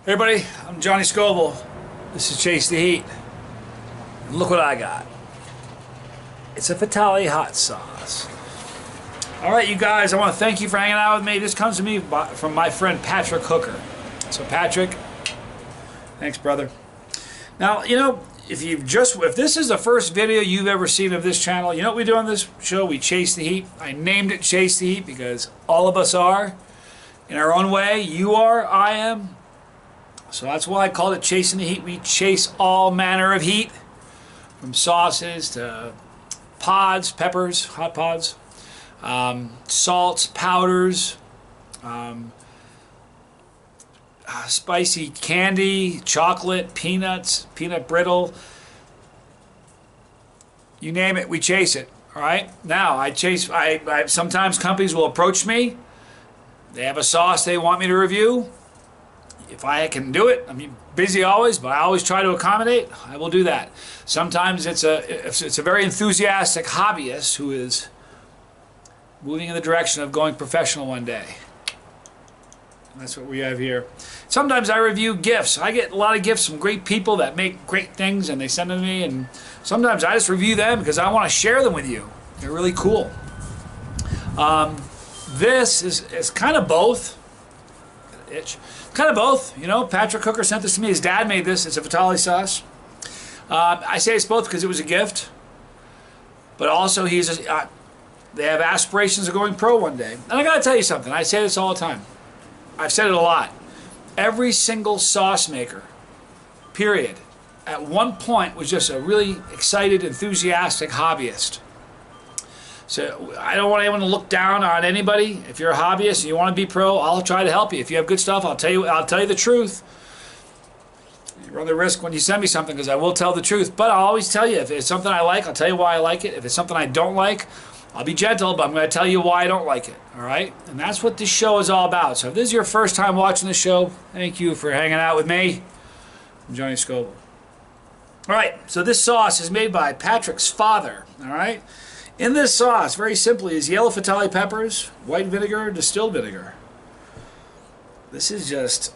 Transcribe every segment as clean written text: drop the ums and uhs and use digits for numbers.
Hey everybody, I'm Johnny Scoville. This is Chasetheheat. And look what I got. It's a Fatali hot sauce. Alright you guys, I want to thank you for hanging out with me. This comes to me from my friend Patrick Hooker. So Patrick, thanks brother. Now, you know, if this is the first video you've ever seen of this channel, you know what we do on this show? We chase the heat. I named it Chase the Heat because all of us are. In our own way, you are, I am. So that's why I called it Chasing the Heat. We chase all manner of heat, from sauces to pods, peppers, hot pods, salts, powders, spicy candy, chocolate, peanuts, peanut brittle. You name it, we chase it. All right. Now sometimes companies will approach me. They have a sauce they want me to review. If I can do it, I'm busy always, but I always try to accommodate. I will do that. Sometimes it's a very enthusiastic hobbyist who is moving in the direction of going professional one day. That's what we have here. Sometimes I review gifts. I get a lot of gifts from great people that make great things, and they send them to me. And sometimes I just review them because I want to share them with you. They're really cool. This is kind of both. Kind of both, you know. Patrick Hooker sent this to me. His dad made this. It's a Fatali sauce. I say it's both because it was a gift, but also they have aspirations of going pro one day. And I got to tell you something. I say this all the time. I've said it a lot. Every single sauce maker, period, at one point was just a really excited, enthusiastic hobbyist. So I don't want anyone to look down on anybody. If you're a hobbyist and you want to be pro, I'll try to help you. If you have good stuff, I'll tell you the truth. You run the risk when you send me something because I will tell the truth. But I'll always tell you, if it's something I like, I'll tell you why I like it. If it's something I don't like, I'll be gentle, but I'm going to tell you why I don't like it. All right? And that's what this show is all about. So if this is your first time watching the show, thank you for hanging out with me. I'm Johnny Scoville. All right, so this sauce is made by Patrick's father. All right? In this sauce, very simply, is yellow Fatali peppers, white vinegar, distilled vinegar. This is just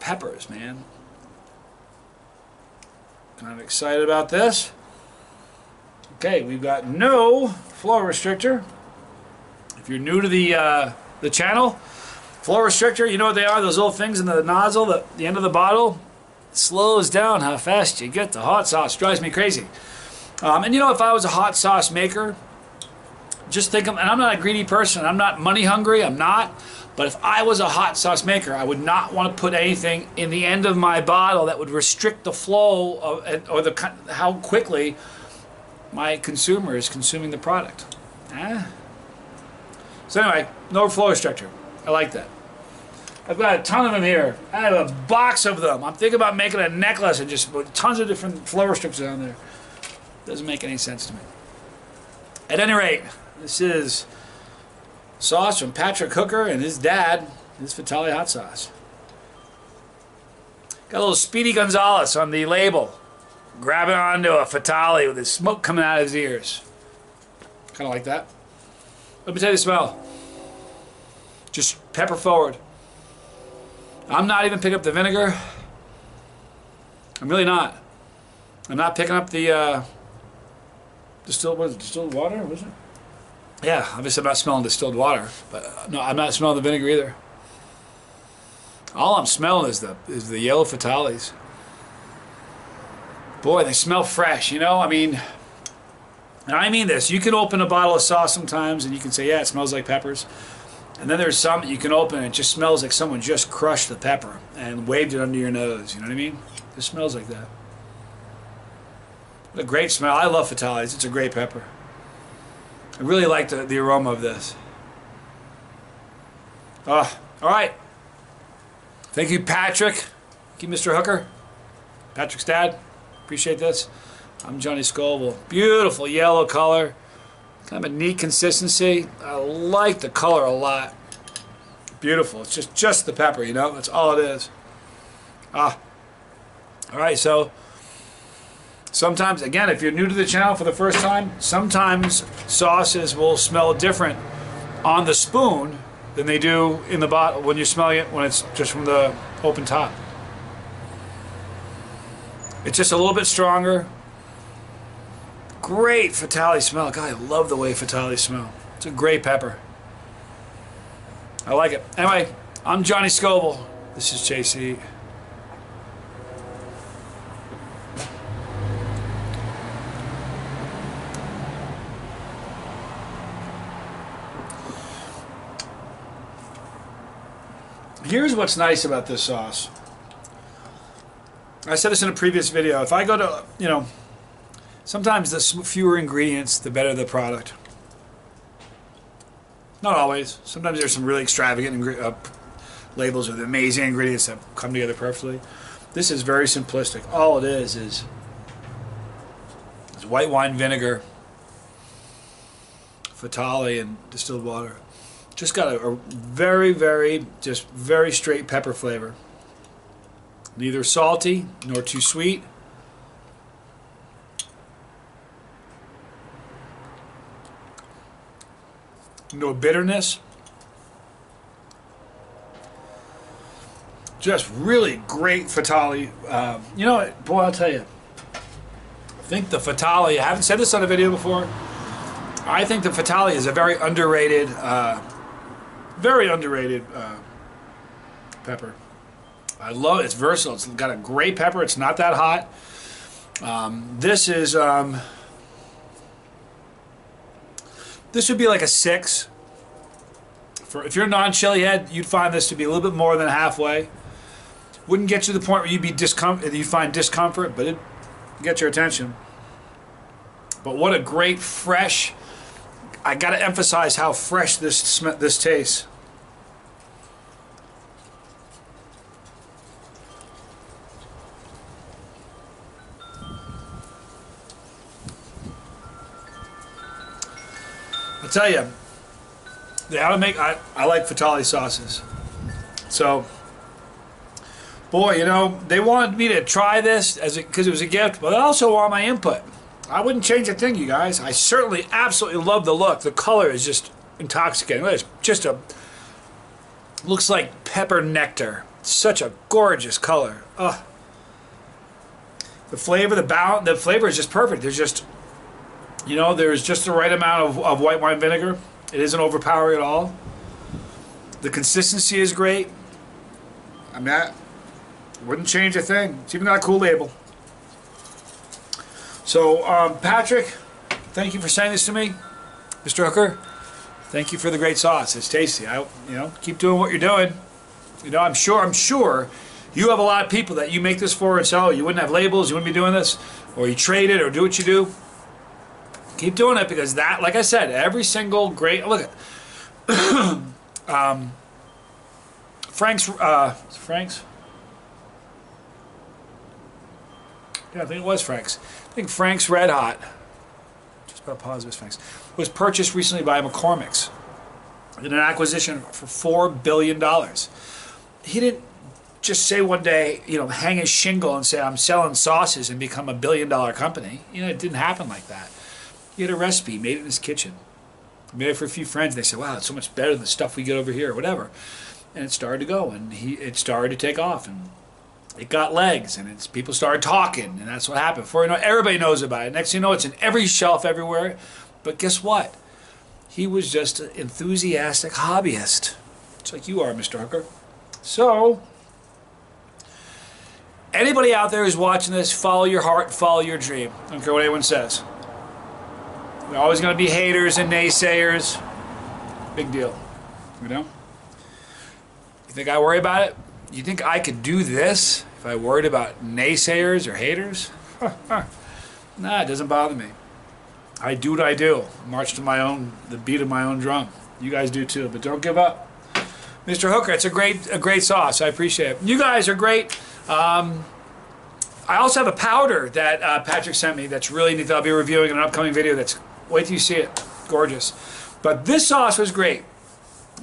peppers, man. Kind of excited about this. Okay, we've got no flow restrictor. If you're new to the channel, flow restrictor, you know what they are? Those little things in the nozzle, the end of the bottle. It slows down how fast you get the hot sauce. Drives me crazy. And you know, if I was a hot sauce maker, just think of, and I'm not a greedy person, I'm not money hungry, I'm not, but if I was a hot sauce maker, I would not want to put anything in the end of my bottle that would restrict the flow of, or how quickly my consumer is consuming the product. So anyway, no flow restrictor. I like that. I've got a ton of them here. I have a box of them. I'm thinking about making a necklace and just put tons of different flow restrictors on there. Doesn't make any sense to me. At any rate, this is sauce from Patrick Hooker and his dad. This Fatali hot sauce. Got a little Speedy Gonzales on the label, grabbing onto a Fatali with his smoke coming out of his ears. Kind of like that. Let me tell you the smell. Just pepper forward. I'm not even picking up the vinegar. I'm really not. I'm not picking up the distilled water, was it? Yeah, obviously I'm not smelling distilled water, but no, I'm not smelling the vinegar either. All I'm smelling is the yellow Fatalis. Boy, they smell fresh, you know? I mean, and I mean this. You can open a bottle of sauce sometimes and you can say, yeah, it smells like peppers. And then there's some that you can open and it just smells like someone just crushed the pepper and waved it under your nose, you know what I mean? It smells like that. What a great smell. I love Fatalis. It's a great pepper. I really like the aroma of this. All right. Thank you, Patrick. Thank you, Mr. Hooker. Patrick's dad. Appreciate this. I'm Johnny Scoville. Beautiful yellow color. Kind of a neat consistency. I like the color a lot. Beautiful. It's just the pepper, you know? That's all it is. All right, so sometimes, again, if you're new to the channel for the first time, sometimes sauces will smell different on the spoon than they do in the bottle when you're smelling it when it's just from the open top. It's just a little bit stronger. Great Fatali smell. God, I love the way Fatali smell. It's a great pepper. I like it. Anyway, I'm Johnny Scoville. This is Chasetheheat. Here's what's nice about this sauce. I said this in a previous video. If I go to, you know, sometimes the fewer ingredients, the better the product. Not always. Sometimes there's some really extravagant labels with amazing ingredients that come together perfectly. This is very simplistic. All it is white wine vinegar, Fatali, and distilled water. Just got a very, just very straight pepper flavor. Neither salty nor too sweet. No bitterness. Just really great Fatali. You know what, boy, I'll tell you. I think the Fatali, I haven't said this on a video before, I think the Fatali is a very underrated pepper. I love it. It's versatile. It's got a great pepper. It's not that hot. This would be like a 6. If you're a non-chili head, you'd find this to be a little bit more than halfway. Wouldn't get you to the point where you'd find discomfort, but it'd get your attention. But what a great fresh, I got to emphasize how fresh this tastes. I'll tell you, they ought to make, I like Fatali sauces. So, boy, you know, they wanted me to try this because it was a gift, but I also want my input. I wouldn't change a thing, you guys. I certainly absolutely love the look. The color is just intoxicating. It's just looks like pepper nectar. Such a gorgeous color. Ugh. The flavor, the flavor is just perfect. There's just, you know, there's just the right amount of white wine vinegar. It isn't overpowering at all. The consistency is great. I mean, I wouldn't change a thing. It's even got a cool label. So, Patrick, thank you for sending this to me. Mr. Hooker, thank you for the great sauce. It's tasty. You know, keep doing what you're doing. You know, I'm sure you have a lot of people that you make this for and sell. You wouldn't have labels. You wouldn't be doing this, or you trade it, or do what you do. Keep doing it, because that, like I said, every single great, look at Frank's. Yeah, I think it was Frank's. I think Frank's Red Hot, just about positive it was Frank's, was purchased recently by McCormick's in an acquisition for $4 billion. He didn't just say one day, you know, hang his shingle and say, I'm selling sauces and become a $1 billion company. You know, it didn't happen like that. He had a recipe, made it in his kitchen. He made it for a few friends. They said, wow, it's so much better than the stuff we get over here, or whatever. And it started to go, and it started to take off, and it got legs, and people started talking, and that's what happened. Before you know, everybody knows about it. Next thing you know, it's in every shelf everywhere. But guess what? He was just an enthusiastic hobbyist. It's like you are, Mr. Hooker. So, anybody out there who's watching this, follow your heart, follow your dream. I don't care what anyone says. There are always going to be haters and naysayers. Big deal. You know? You think I worry about it? You think I could do this if I worried about naysayers or haters? Nah, it doesn't bother me. I do what I do. March to the beat of my own drum. You guys do too, but don't give up. Mr. Hooker, it's a great sauce. I appreciate it. You guys are great. I also have a powder that Patrick sent me that's really neat that I'll be reviewing in an upcoming video. Wait till you see it. Gorgeous. But this sauce was great.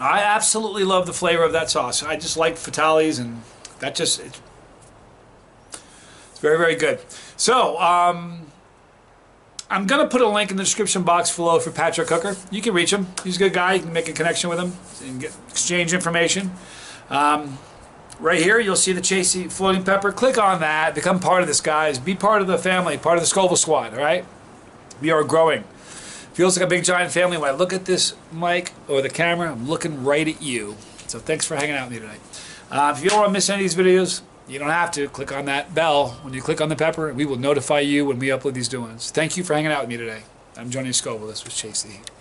I absolutely love the flavor of that sauce. I just like Fatali's, and it's very, very good. So, I'm going to put a link in the description box below for Patrick Hooker. You can reach him. He's a good guy. You can make a connection with him and exchange information. Right here, you'll see the Chasetheheat floating pepper. Click on that. Become part of this, guys. Be part of the family, part of the Scoville squad, all right? We are growing. Feels like a big, giant family. When I look at this mic or the camera, I'm looking right at you. So thanks for hanging out with me tonight. If you don't want to miss any of these videos, you don't have to. Click on that bell. When you click on the pepper, we will notify you when we upload these new ones. Thank you for hanging out with me today. I'm Johnny Scoville. This was Chasetheheat.